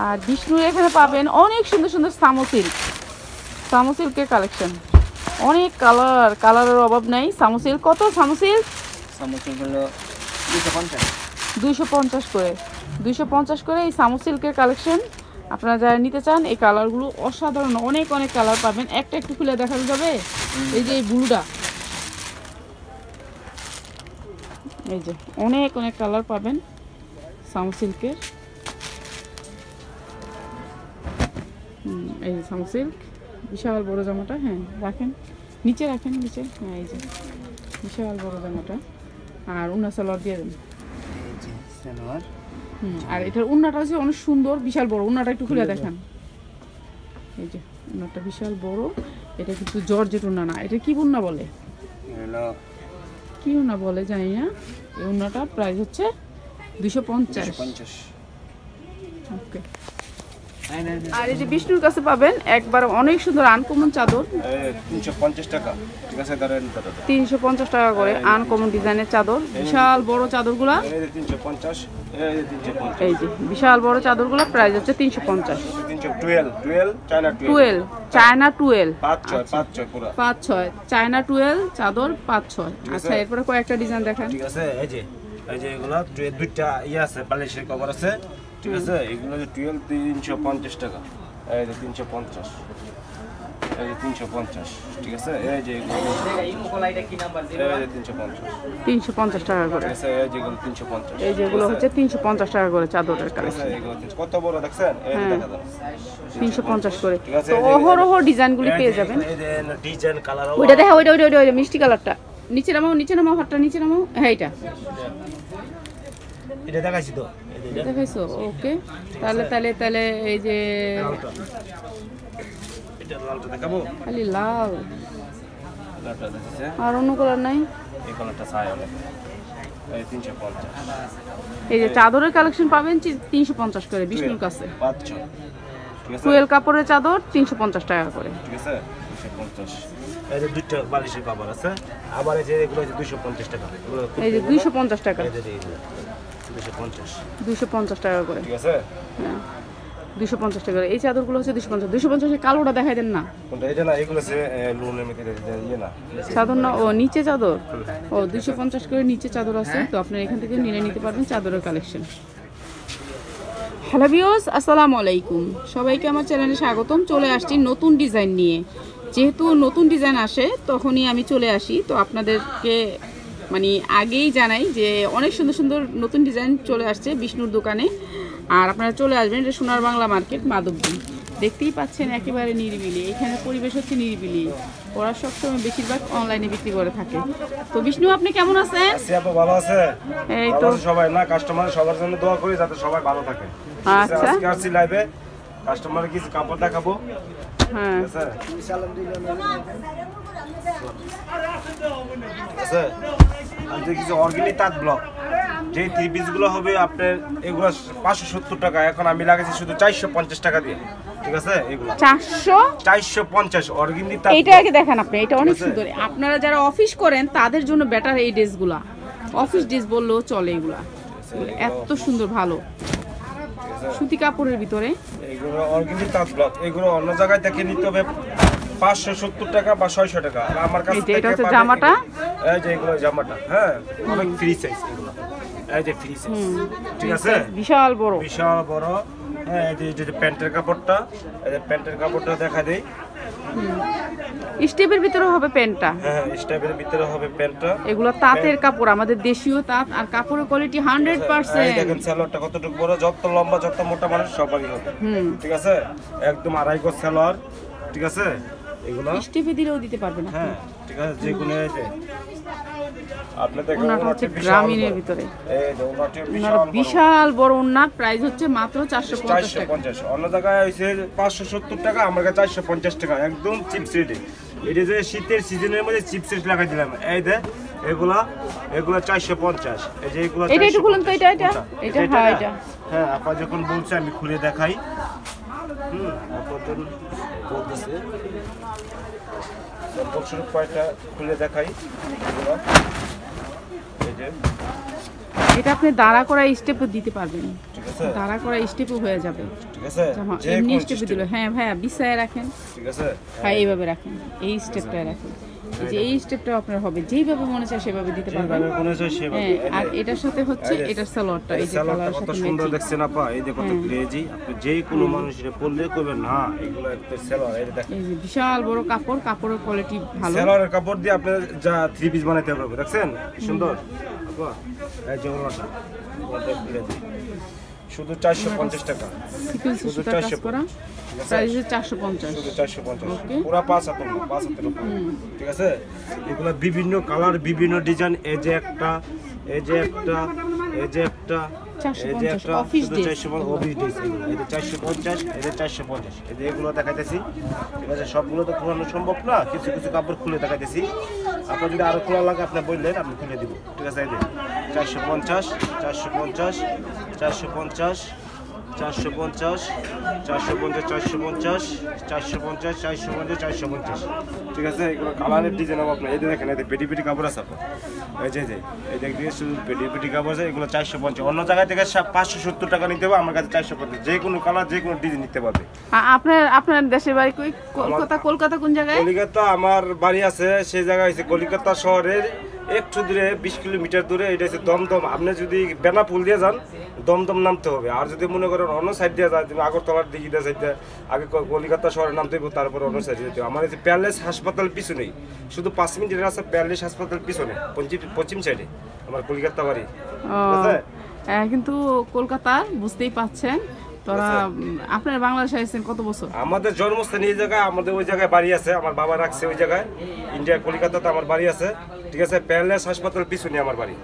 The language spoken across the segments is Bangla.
আর বিষ্ণুর এখানে পাবেন অনেক সুন্দর সুন্দর সামো সিল্কের কালেকশন, অনেক কালারের অভাব নাই। সামো সিল্ক কত? সামো সিল্ক হলো 250 করে, 250 করে এই সামো সিল্কের কালেকশন। আপনারা যারা নিতে চান এই কালারগুলো অসাধারণ, অনেক কালার পাবেন। একটা একটু খুলে দেখানো যাবে? এই যে এই ব্লুটা, এই যে অনেক কালার পাবেন সামো সিল্কের। এই সামো সিল্ক বিশাল বড় জামাটা, হ্যাঁ রাখেন নিচে, রাখেন নিচে, হ্যাঁ এই যে বিশাল বড় জামাটা। আর উন্না সালোয়ার দিয়ে দেন। আর এটার উন্নাটা হচ্ছে অনেক সুন্দর, বিশাল বড়। উন্নাটা একটু খুলে দেখান। এই যে উন্নাটা বিশাল বড়। এটা কিন্তু জর্জেট উন্না না, এটা কি উন্না বলে, কি উন্না বলে জানি না। এই উন্নাটা প্রাইস হচ্ছে 250। ওকে। আর এই যে বিষ্ণুর কাছে পাবেন একবার অনেক সুন্দর আনকমন চাদর, 350 টাকা। ঠিক আছে, 350 টাকা করে আনকমন ডিজাইনের চাদর। বিশাল বড় চাদরগুলা 350। এই যে বিশাল বড় চাদরগুলা প্রাইস হচ্ছে 350। 12 চায়না 12 5-6 চায়না 12 চাদর 5-6। আচ্ছা, এরপরে কয়েকটা ডিজাইন দেখান। ঠিক আছে, এই যে এগুলা দুইটা আছে, বালিশের কভার আছে। ঠিক আছে, এগুলো 350 টাকা। এই যে 350, এই যে 350। ঠিক আছে, এই যে এগুলো 350 টাকা করে। ঠিক আছে, এই যেগুলো 350। এই যেগুলো হচ্ছে 350 টাকা করে চাদরের কালেকশন। কত বড় দেখছেন? এই যে দেখা যাচ্ছে 350 করে। তো অহরহ ডিজাইনগুলি পেয়ে যাবেন। এই যে ডিজাইন কালার, ওইটা দেখা, ওইটা মিষ্টি কালারটা। নিচে নামাও হাতটা নিচে নামাও। হ্যাঁ এটা দেখাইছি তো, দেখাইছো? ওকে, তাহলে এই যে এটা লালটা দেখাবো, খালি লাল, লালটা দেখাইছে। আর অন্য কালার নাই? এই কালারটা চাই অনেক। এই 350। এই যে চাদরের কালেকশন পাবেন 350 করে বিষ্ণুর কাছে। 5-6। ঠিক আছে, 12 কাপড়ের চাদর 350 টাকা করে। ঠিক আছে, 250। এই যে দুইটা বালিশের কভার আছে। আবার এই যে এগুলো 250 টাকা। এই যে 250 টাকা। এই যে 250 টাকা করে। ঠিক আছে, হ্যাঁ 250 টাকা করে। এই চাদরগুলো হচ্ছে 250 এর কালোটা দেখাই দেন না। কোনটা? এটা না, এগুলো আছে লোনের মধ্যে ইয়ে না, চাদর না, ও নিচে চাদর। ও 250 করে নিচে চাদর আছে। তো আপনারা এখান থেকে নিতে পারবেন চাদরের কালেকশন। হ্যালো ভিউয়ার্স, আসসালামু আলাইকুম। সবাইকে আমার চ্যানেলে স্বাগতম। চলে আসছি নতুন ডিজাইন নিয়ে। যেহেতু নতুন ডিজাইন আসে তখনই আমি চলে আসি। তো আপনাদেরকে আগেই জানাই যে অনেক সুন্দর সুন্দর নতুন ডিজাইন চলে আসছে বিষ্ণুর দোকানে। আর আপনারা চলে আসবেন, এটা সোনার বাংলা মার্কেট, মাধবদী। দেখতেই পাচ্ছেন একেবারে নিরিবিলি। এখানে পরিবেশ হচ্ছে নিরিবিলি। ওরা সবসময় বেশিরভাগ অনলাইনে বিক্রি করে থাকে। তো বিষ্ণু, আপনি কেমন আছেন? আপু ভালো আছে? এই তো সবাই না, কাস্টমার সবার জন্য দোয়া করি যাতে সবাই ভালো থাকে। আচ্ছা, আজকে আসছি লাইভে, কাস্টমারের কিছু কাপড় দেখাবো। হ্যাঁ আছে আজকে কিছু অর্গানিক তাঁত ব্লক, যে 3 পিসগুলো হবে আপনার, এগুলো 570 টাকা। এখন আমি লাগাইছি শুধু 450 টাকা দিয়ে। ঠিক আছে, এগুলো 450 অর্গানিক তাঁত। এইটা আগে দেখান আপনি, এটা অনেক সুন্দর। আপনারা যারা অফিস করেন তাদের জন্য বেটার এই ড্রেসগুলা। অফিস ড্রেস বললেও চলে। এগুলা এত সুন্দর, ভালো সুতি কাপড়ের ভিতরে। এগুলো অর্গানিক তাঁত ব্লক। এগুলো অন্য জায়গায় থেকে নিতে হবে 570 টাকা বা 600 টাকা। আর আমার কাছে এটা হচ্ছে জামাটা। এই যে এগুলো জামাটা, হ্যাঁ অনেক ফ্রি সাইজ এগুলো। এই যে ফ্রি সাইজ, ঠিক আছে, বিশাল বড়। হ্যাঁ, এই যে প্যান্টের কাপড়টা, এই যে প্যান্টের কাপড়টা দেখা দেই। স্টেপের ভিতরে হবে প্যান্টটা। হ্যাঁ, স্টেপের ভিতরে হবে প্যান্টটা। এগুলো তাঁতের কাপড়, আমাদের দেশীয় তাঁত। আর কাপড়ের কোয়ালিটি 100%। এই দেখেন সালোয়ারটা কতটুকু বড়, যত লম্বা যত মোটা মানুষ সবারই হবে। ঠিক আছে, একদম 2.5 গজ সালোয়ার। ঠিক আছে, এগুলো স্টেপে দিলেও দিতে পারবেন। হ্যাঁ, ঠিক আছে, যে কোনো এই যে আপনি দেখেন ওনাটা হচ্ছে গ্রামীণের ভিতরে। এই যে ওনাটা বিশাল বড় ওন্না। প্রাইস হচ্ছে মাত্র 450 টাকা। অন্য জায়গায় হইছে 570 টাকা, আমার কাছে 450 টাকা, একদম চিপস রেটে। এটা যে শীতের সিজনের মধ্যে চিপস রেট লাগাই দিলাম। এই যে এগুলা 450। এই যে এগুলা এটা একটু খুলুন তো। এটা হ্যাঁ, এটা হ্যাঁ, আপা যখন বলছে আমি খুলে দেখাই। আপা যখন বলতেছে বছর কয়টা খুলে দেখাই। এটা আপনি দাঁড়া করা স্টেপও দিতে পারবেন। ঠিক আছে দাঁড়া করা স্টেপও হয়ে যাবে, ঠিক আছে এমনি স্টেপে দিল। হ্যাঁ ভাইয়া বিছায় রাখেন, ঠিক আছে হ্যাঁ এইভাবে রাখেন, এই স্টেপটায় রাখেন, এই যে এই স্টেপটা আপনার হবে, যেইভাবে মনে চায় সেভাবে দিতে পারবেন। হ্যাঁ, আর এটার সাথে হচ্ছে এটার সালোয়ারটা, এই যে কালারের কত সাথে সুন্দর দেখছেন আপা, এই যে কত গ্লেজি, আপনি যে কোনো মানুষের বললে কইবেন না এগুলো একটা সালোয়ার। এই দেখেন এই যে বিশাল বড় কাপড়, কাপড়ের কোয়ালিটি ভালো। সালোয়ারের কাপড় দিয়ে আপনি যা 3 পিস বানাইতে পারবেন, দেখছেন সুন্দর আপা। এই যে ওনাটা শুধু 450 টাকা, সিকোয়েন্স সুতা কাজ করা, প্রাইস 450, শুধু 450 পুরো 5 হাতের উপর, ঠিক আছে। এগুলা বিভিন্ন কালার, বিভিন্ন ডিজাইন, এই যে একটা, এই যে একটা, এই যে একটা, এই যে একটা, অফিস ডে, 450 অফিস ডে, এই যে 450, এই যে 450, এই যে এগুলো দেখাইতেছি, ঠিক আছে। সবগুলো তো খোলানো সম্ভব না, কিছু কিছু কাপড় খুলে দেখাইতেছি। আপনার যদি আরো খোলা লাগে আপনি বললেন, আমি খুলে দিব, ঠিক আছে। এই যে 450, 450, 450, 450, 450, 450, 450, 450, 450, ঠিক আছে। এগুলো কালারের ডিজাইন হবে আপনার। এই যে দেখেন, এই যে পেটি পেটি কাপড় আছে আপনার, এই যে এই দেখে শুধু পেটি পেটি কাপড় আছে, এগুলো 450। অন্য জায়গায় থেকে 570 টাকা নিতে হবে, আমার কাছে 450, যে কোনো কালার যে কোনো ডিজাইন নিতে পারবে। আপনার দেশের বাড়ি কই? কলকাতা কোন জায়গায়? কলিকাতা আমার বাড়ি আছে, সেই জায়গায় হচ্ছে কলিকাতা শহরের একটু দূরে, 20 কিলোমিটার দূরে। এটা হচ্ছে দমদম। আপনি যদি বেনাপুল দিয়ে যান, দমদম নামতে হবে। আর যদি মনে করেন অন্য সাইড দিয়ে যায়, তুমি আগরতলার দিকে দিয়ে সাইডে আগে কলিকাতা শহরে নামতে হবে, তারপরে অন্য সাইডে যেতে হবে। আমার এই প্যালেস হাসপাতাল পিছনেই, শুধু 5 মিনিটের রাস্তা, প্যালেস হাসপাতাল পিছনে পশ্চিম সাইডে আমার কলিকাতা বাড়ি, ঠিক আছে। কিন্তু কলকাতা বুঝতেই পাচ্ছেন, তোরা আপনার বাংলাদেশে আছেন কত বছর? আমাদের জন্মস্থান এই জায়গায়, আমাদের ওই জায়গায় বাড়ি আছে, আমার বাবা রাখছে ওই জায়গায়, ইন্ডিয়া কলকাতাতে আমার বাড়ি আছে, ঠিক আছে। প্যালেস হাসপাতাল পিছনে আমার বাড়ি।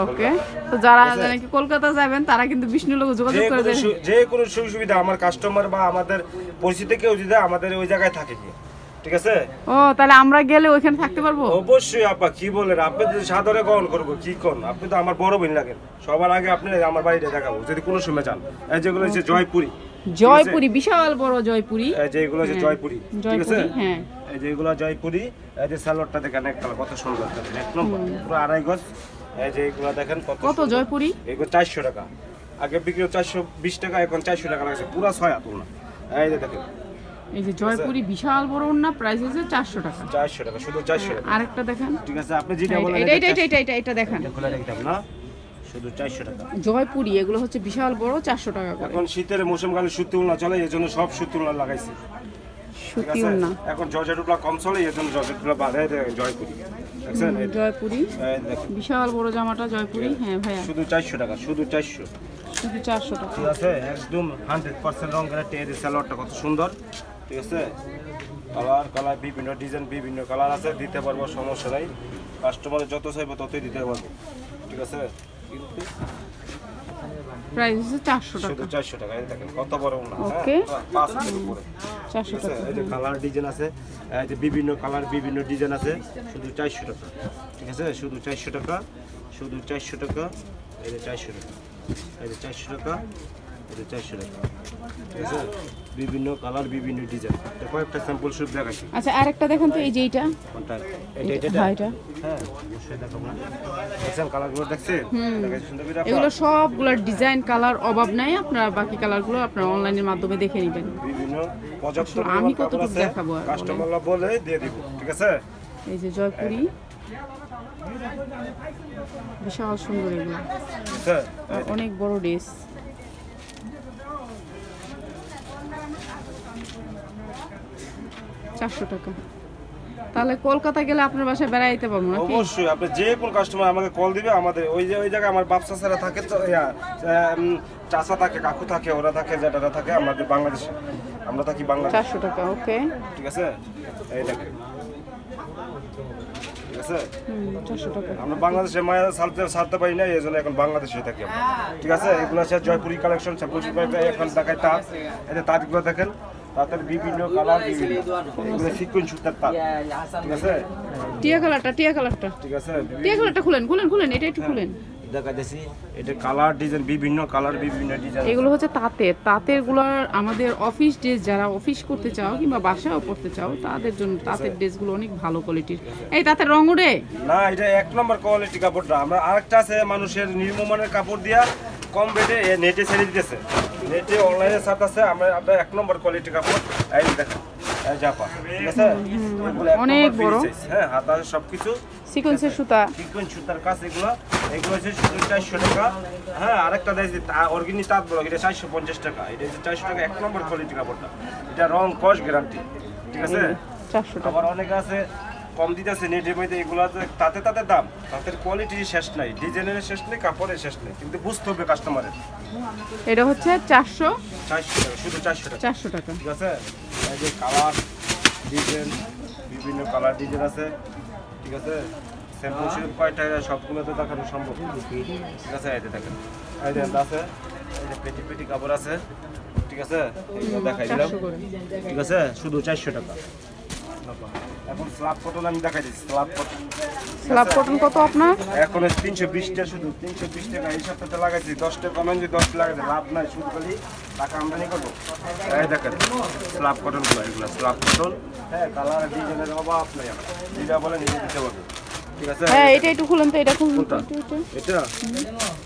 ওকে, তো যারা নাকি কলকাতা যাবেন তারা কিন্তু বিষ্ণু লোক যোগাযোগ করে দেন, যে কোনো সুবিধা আমার কাস্টমার বা আমাদের পরিচিত কেউ যদি আমাদের ওই জায়গায় থাকে কি, ঠিক আছে। ও তাহলে আমরা গেলে ওইখানে থাকতে পারবো? অবশ্যই আপা, কি বলেন আপনি, যদি সাদরে গ্রহণ করবো, কি কোন আপনি তো আমার বড় বোন লাগেন। সবার আগে আপনি আমার বাড়িতে দেখাবো যদি কোনো সময় যান। এই যেগুলো হচ্ছে জয়পুরি, বিশাল বড় জয়পুরি, এই যে এগুলো হচ্ছে জয়পুরি, ঠিক আছে। হ্যাঁ, এই যে এগুলো জয়পুরি। এই যে সালোয়ারটা দেখেন, এক কালার কত সুন্দর, এক নম্বর পুরো 2.5 গজ। এই যে এগুলো দেখেন কত জয়পুরি, এগুলো 400 টাকা, আগে বিক্রি 420 টাকা, এখন 400 টাকা লাগছে, পুরো 6 হাত না। এই যে দেখেন, এই যে জয়পুরি বিশাল বড় না, প্রাইস আছে 400 টাকা, 400 টাকা, শুধু 400 টাকা। আরেকটা দেখেন, ঠিক আছে, আপনি যেটা বলেন এটা দেখেন, খোলা রাখতাম না, শুধু 400 টাকা। জয়পুরি এগুলো হচ্ছে বিশাল বড়, 400 টাকা করে। এখন শীতের মৌসুম কালে সুতি উলনা চলে, এজন্য সব সুতি উলনা লাগাইছি, সুতি উলনা। এখন জর্জেটগুলো কম চলে, এজন্য জর্জেটগুলো বাড়ায় জয়পুরি, দেখছেন। জয়পুরি বিশাল বড় জামাটা জয়পুরি। হ্যাঁ ভাইয়া, শুধু 400 টাকা, শুধু 400 টাকা, ঠিক আছে। একদম 100% রং গ্যারান্টি। এই সালোয়ারটা কত সুন্দর, ঠিক আছে। কালার বিভিন্ন ডিজাইন, বিভিন্ন কালার আছে, দিতে পারবো, সমস্যা নাই। কাস্টমারের যত চাইবো ততই দিতে পারবো, ঠিক আছে। কিন্তু প্রাইস হচ্ছে 400 টাকা, শুধু 400 টাকা। এই দেখেন কত বড় না, ওকে, 5 হাতের উপরে, 400 টাকা। এই যে কালার ডিজাইন আছে, এই যে বিভিন্ন কালার, বিভিন্ন ডিজাইন আছে, শুধু 400 টাকা, ঠিক আছে। শুধু 400 টাকা, শুধু 400 টাকা। এই যে 400 টাকা, এই যে 400 টাকা, এই যে 400 টাকা, ঠিক আছে। বিভিন্ন কালার, বিভিন্ন ডিজাইন, কয়েকটা স্যাম্পল শুধু দেখাচ্ছি। আচ্ছা আরেকটা দেখেন তো, এই যে এইটা, কোনটা? এটা হ্যাঁ, অবশ্যই দেখাবো। দেখছেন কালারগুলো, দেখছেন এগুলো সবগুলোর ডিজাইন কালার অভাব নাই, আপনারা বাকি কালারগুলো আপনারা অনলাইনের মাধ্যমে দেখে নেবেন। বিভিন্ন পর্যাপ্ত আমি কতটুকু দেখাবো, কাস্টমাররা বলে দিয়ে দিব, ঠিক আছে। এই যে জয়পুরি বিশাল সুন্দর, এগুলো অনেক বড় ড্রেস। 400 টাকা। তাহলে কলকাতা গেলে আপনার বাসায় বেড়াইতে পারবো না? অবশ্যই, আপনি যে কোন কাস্টমার আমাকে কল দিবে, আমাদের ওই জায়গায় আমার বাপ চাচারা থাকে, তো চাচা থাকে, কাকু থাকে, ওরা থাকে, জ্যাঠারা থাকে, আমাদের বাংলাদেশে, আমরা থাকি বাংলাদেশে। 400 টাকা, ওকে, ঠিক আছে। এই দেখেন, ঠিক আছে, 400 টাকা। আমরা বাংলাদেশে মায়া ছাড়তে পারি না, এই জন্য এখন বাংলাদেশে থাকি, ঠিক আছে। এগুলো আছে জয়পুরি কালেকশন, এখন দেখায় তাঁত, এই যে তাঁতগুলো দেখেন, তাঁতের বিভিন্ন কালার, বিভিন্ন এগুলো সিকোয়েন্স সুতার তাঁত, ঠিক আছে। টিয়া কালারটা, ঠিক আছে, টিয়া কালারটা খুলেন, এটা একটু খুলেন, দেখাইতেছি। এটা কালার ডিজাইন, বিভিন্ন কালার, বিভিন্ন ডিজাইন। এগুলো হচ্ছে তাঁতের গুলোর আমাদের অফিস ড্রেস, যারা অফিস করতে চাও কিংবা বাসাও পড়তে চাও তাদের জন্য তাঁতের ড্রেসগুলো অনেক ভালো কোয়ালিটির। এই তাঁতের রং উড়ে না, এটা 1 নম্বর কোয়ালিটি কাপড়টা। আমরা আরেকটা আছে মানুষের নির্মমানের কাপড় দিয়া কম রেটে নেটে ছেড়ে দিতেছে। নেটে অনলাইনে সাথ আছে, আমরা 1 নম্বর কোয়ালিটি কাপড়। এই দেখেন এই জাপা, ঠিক আছে? এগুলো অনেক বড়। হ্যাঁ, হাতা সবকিছু সিকোয়েন্সের সুতা, সিকোয়েন্স সুতার কাজ। এগুলো হচ্ছে শুধু 400 টাকা। হ্যাঁ, আরেকটা দেখছি অর্গানিক তাঁত ব্লক, এটা 450 টাকা। এটা হচ্ছে 400 টাকা 1 নম্বর কোয়ালিটি কাপড়টা। এটা রং কস গ্যারান্টি, ঠিক আছে? 400 টাকা। আবার অনেকে আছে কম দিতেছে নেটের মধ্যে, এগুলো তাতে দাম, তাদের কোয়ালিটির শেষ নাই, ডিজাইনের শেষ নেই, কাপড়ের শেষ নেই, কিন্তু বুঝতে হবে কাস্টমারের। এটা হচ্ছে 400 টাকা, শুধু 400 টাকা। 400 টাকা, ঠিক আছে? এই যে কালার ডিজাইন, বিভিন্ন কালার ডিজাইন আছে, ঠিক আছে? স্যাম্পল শুরু কয়টা সবগুলো তো দেখানো সম্ভব, ঠিক আছে? এই যে দেখেন, এই যে আছে, এই যে পেটি কাপড় আছে, ঠিক আছে? এগুলো দেখাই দিলাম, ঠিক আছে? শুধু 400 টাকা। এখন স্ল্যাব কটন আমি দেখাই দিচ্ছি। স্ল্যাব কটন কত আপনার? এখন 320 টাকা, শুধু 320 টাকা। এই সপ্তাহে লাগাইছি 10 টাকা কমেন, যদি 10 লাগাইছে লাভ নাই, শুধু খালি টাকা আমদানি করবো। এই দেখেন স্ল্যাব কটনগুলো, এগুলো স্ল্যাব কটন। হ্যাঁ, কালার ডিজাইনের অভাব নাই, যেটা বলেন এটা দিতে পারবো, ঠিক আছে? হ্যাঁ, এটা একটু খুলেন তো, এটা খুলুন তো এটা।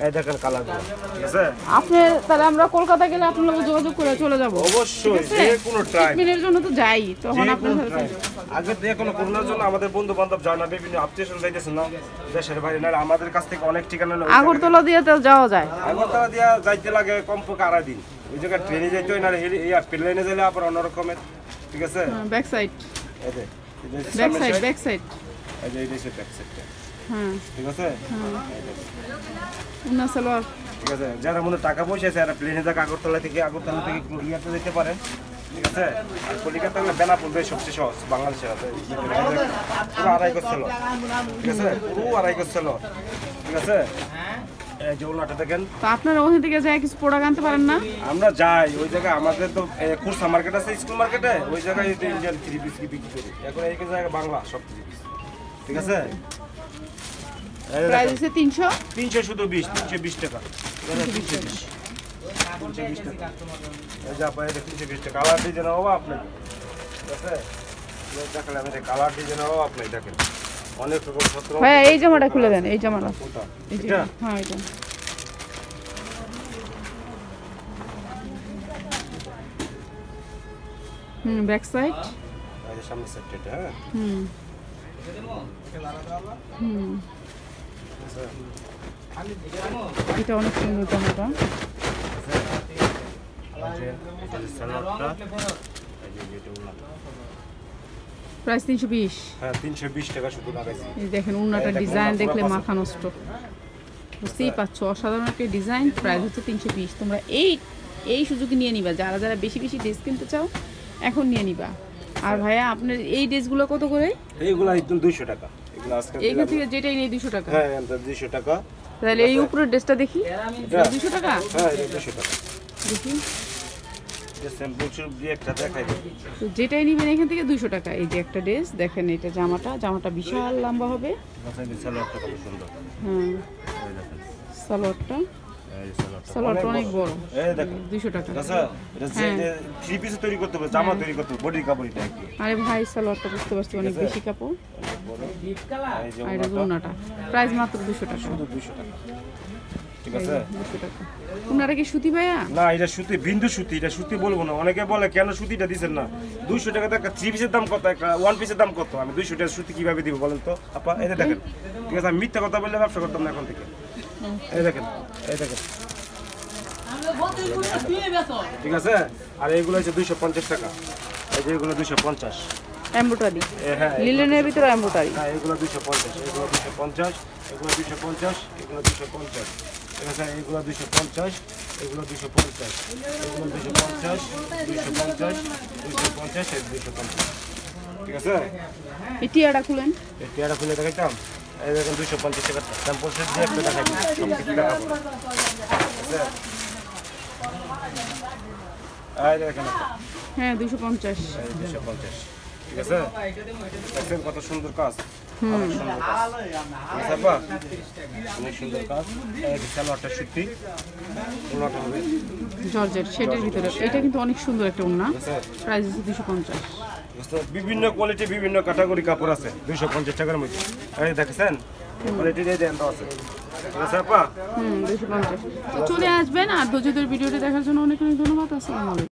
এই দেখেন কালারগুলো, ঠিক আছে? আপনি তাহলে আমরা কলকাতা গেলে আপনার লোক যোগাযোগ করে চলে যাব। অবশ্যই, যে কোনো টাইম ট্রিটমেন্টের জন্য তো যাই, তখন আপনার সাথে আগে তো এখনো করোনার জন্য আমাদের বন্ধু বান্ধব যায় না, বিভিন্ন আত্মীয়স্বজন যাইতেছে না দেশের বাইরে, না আমাদের কাছ থেকে অনেক ঠিকানা আগরতলা দিয়ে তো যাওয়া যায়। আগরতলা দিয়া যাইতে লাগে কমপক্ষে 2.5 দিন। ওই জায়গায় ট্রেনে যাইতে হয়, না প্লেনে যাইলে আবার অন্য রকমের, ঠিক আছে? ব্যাক সাইড, এই যে ব্যাক সাইড, এই যে এই যে ব্যাক সাইডটা, হ্যাঁ, ঠিক আছে? উন্না সালোয়ার, ঠিক আছে? যারা মনে টাকা পয়সা আছে এরা প্লেনে যাক, আগরতলা থেকে কলিকাতা যেতে পারেন, ঠিক আছে? আর কলিকাতা হলে বেনাপুর সবচেয়ে সহজ বাংলাদেশের আছে, পুরো 2.5 গজ ছিল, ঠিক আছে? পুরো 2.5 গজ ছিল, ঠিক আছে? এই যে ওনাটা দেখেন। তো আপনারা ওখান থেকে যায় কিছু প্রোডাক্ট আনতে পারেন না? আমরা যাই ওই জায়গায়, আমাদের তো খুরসা মার্কেট আছে, স্কুল মার্কেটে, ওই জায়গায় ইন্ডিয়ান 3 পিস কি বিক্রি করি। এখন এই জায়গায় বাংলা সব 3 পিস, ঠিক আছে? প্রাইস হচ্ছে 300, 300 শুধু 320 টাকা, 320 টাকা। এই যে আপনার 320 টাকা কালার ডিজাইন হবে আপনার, ঠিক আছে? দেখালাম এটা কালার ডিজাইন হবে আপনার, দেখেন অনেক রকম ছত্র। ভাই এই জামাটা খুলে দেন, এই জামাটা, এই যে, এটা? হ্যাঁ এটা। ব্যাক সাইড, এই যে সামনের সাইডটা এটা, হ্যাঁ। এটা অনেক সুন্দর জামাটা। প্রাইস 320। হ্যাঁ, 320 টাকা শুধু লাগাইছি। এই দেখেন উন্নাটার ডিজাইন দেখলে মাথা নষ্ট, বুঝতেই পারছো, অসাধারণ একটা ডিজাইন। প্রাইস হচ্ছে 320। তোমরা এই সুযোগে নিয়ে নিবা, যারা বেশি ড্রেস কিনতে চাও এখন নিয়ে নিবা। আর ভাইয়া আপনার এই ড্রেসগুলো কত করে? এইগুলো একদম 200 টাকা। এগুলো আজকে এইখান থেকে যেটাই নেই 200 টাকা। হ্যাঁ, এটা 200 টাকা। তাহলে এই উপরের ড্রেসটা দেখি, 200 টাকা। হ্যাঁ, এটা 200 টাকা। দেখি যে স্যাম্পল শুরু দিয়ে একটা দেখাই দিই। তো যেটাই নেবেন এখান থেকে 200 টাকা। এই যে একটা ড্রেস দেখেন, এটা জামাটা বিশাল লম্বা হবে। আচ্ছা, এই সালোয়ারটা কত সুন্দর। হ্যাঁ, এই দেখেন সালোয়ারটা, এই সালোয়ারটা অনেক বড়। এই দেখেন 200 টাকা। আচ্ছা, এটা যে 3 পিস তৈরি করতে হবে, জামা তৈরি করতে হবে, বডি কাপড় এটা কি? আরে ভাই সালোয়ারটা বুঝতে পারছি অনেক বেশি কাপড়। এই যে আর এটা ওনাটা প্রাইস মাত্র 200 টাকা। শুধু 200 টাকা, ঠিক আছে? 200 টাকা। ওনারা কি সুতি ভাইয়া? না, এটা সুতি, বিন্দু সুতি। এটা সুতি বলবো না, অনেকে বলে কেন সুতিটা দিছেন না। 200 টাকা তো একটা 3 পিসের দাম কত, একটা 1 পিসের দাম কত? আমি 200 টাকা সুতি কিভাবে দিব বলেন তো আপা? এই দেখেন, ঠিক আছে? আমি মিথ্যা কথা বললে ব্যবসা করতাম না এখন থেকে। এই দেখেন, এই দেখেন, ঠিক আছে? আর এইগুলো হচ্ছে 250 টাকা। এই যে এগুলো 250 এমব্রয়ডারি, হ্যাঁ, লিলেনের ভিতরে এমব্রয়ডারি। হ্যাঁ, এগুলো 250, এগুলো 250, এগুলো 250, এগুলো 250, ঠিক আছে? এগুলো 250, এগুলো 250, এগুলো 250, 250, 250, 250, ঠিক আছে? এই টিয়াটা খুলেন, এই টিয়ারা খুলে দেখাইতাম। এই দেখেন 250 টাকা স্যাম্পল সেট দিয়ে একটা দেখাই দিই, সব কিছু দেখাবো, ঠিক আছে? এই দেখেন একটা, হ্যাঁ 250। এই 250, ঠিক আছে? দেখেন কত সুন্দর কাজ, অনেক সুন্দর কাজ, ঠিক আছে আপা? অনেক সুন্দর কাজ। এই যে সালোয়ারটা সুতি, ওনাটা হবে জর্জেট শেডের ভিতরে। এটা কিন্তু অনেক সুন্দর একটা ওড়না। ঠিক আছে? প্রাইস হচ্ছে 250। বিভিন্ন কোয়ালিটি, বিভিন্ন ক্যাটাগরি কাপড় আছে 250 টাকার মধ্যে। এই দেখেন কোয়ালিটি দিয়ে দেন তো আছে, ঠিক আছে আপা? 250। তো চলে আসবেন, আর ধৈর্য ধরে ভিডিওটি দেখার জন্য অনেক অনেক ধন্যবাদ। আসসালামু আলাইকুম।